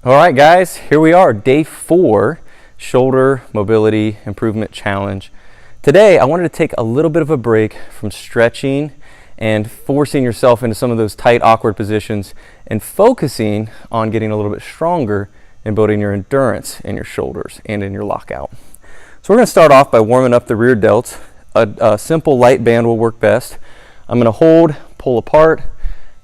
All right, guys, here we are, day 4, shoulder mobility improvement challenge. Today, I wanted to take a little bit of a break from stretching and forcing yourself into some of those tight, awkward positions and focusing on getting a little bit stronger and building your endurance in your shoulders and in your lockout. So we're going to start off by warming up the rear delts. A simple light band will work best. I'm going to hold, pull apart,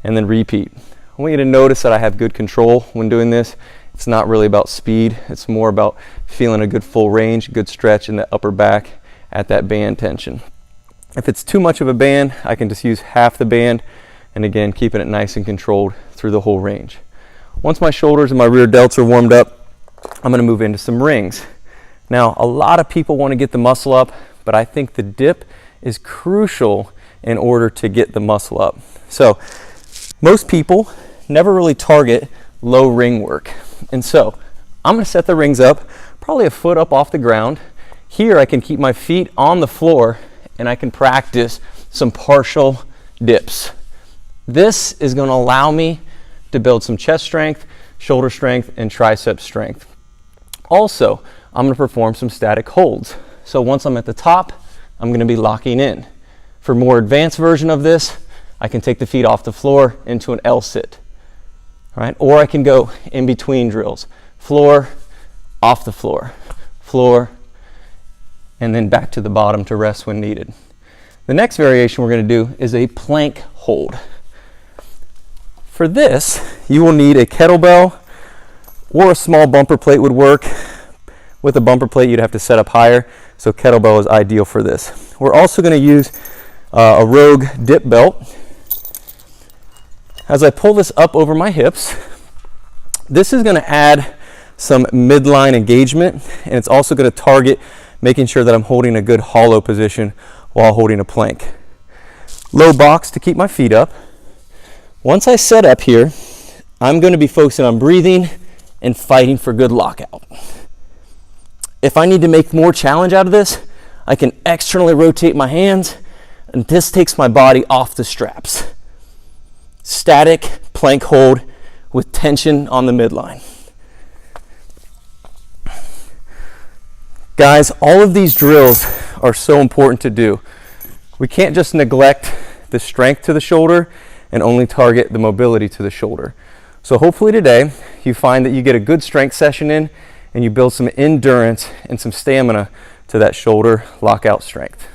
and then repeat. I want you to notice that I have good control when doing this. It's not really about speed. It's more about feeling a good full range, good stretch in the upper back at that band tension. If it's too much of a band, I can just use half the band, and again, keeping it nice and controlled through the whole range. Once my shoulders and my rear delts are warmed up, I'm going to move into some rings. Now, a lot of people want to get the muscle up, but I think the dip is crucial in order to get the muscle up. So, most people never really target low ring work. And so I'm going to set the rings up probably a foot up off the ground. Here I can keep my feet on the floor and I can practice some partial dips. This is going to allow me to build some chest strength, shoulder strength, and tricep strength. Also, I'm going to perform some static holds. So once I'm at the top, I'm going to be locking in. For more advanced version of this, I can take the feet off the floor into an L sit. Right? Or I can go in between drills. Floor, off the floor, floor, and then back to the bottom to rest when needed. The next variation we're going to do is a plank hold. For this, you will need a kettlebell or a small bumper plate would work. With a bumper plate, you'd have to set up higher, so kettlebell is ideal for this. We're also going to use a Rogue dip belt. As I pull this up over my hips, this is going to add some midline engagement, and it's also going to target making sure that I'm holding a good hollow position while holding a plank. Low box to keep my feet up. Once I set up here, I'm going to be focusing on breathing and fighting for good lockout. If I need to make more challenge out of this, I can externally rotate my hands, and this takes my body off the straps. Static plank hold with tension on the midline. Guys, all of these drills are so important to do. We can't just neglect the strength to the shoulder and only target the mobility to the shoulder. So hopefully today you find that you get a good strength session in and you build some endurance and some stamina to that shoulder lockout strength.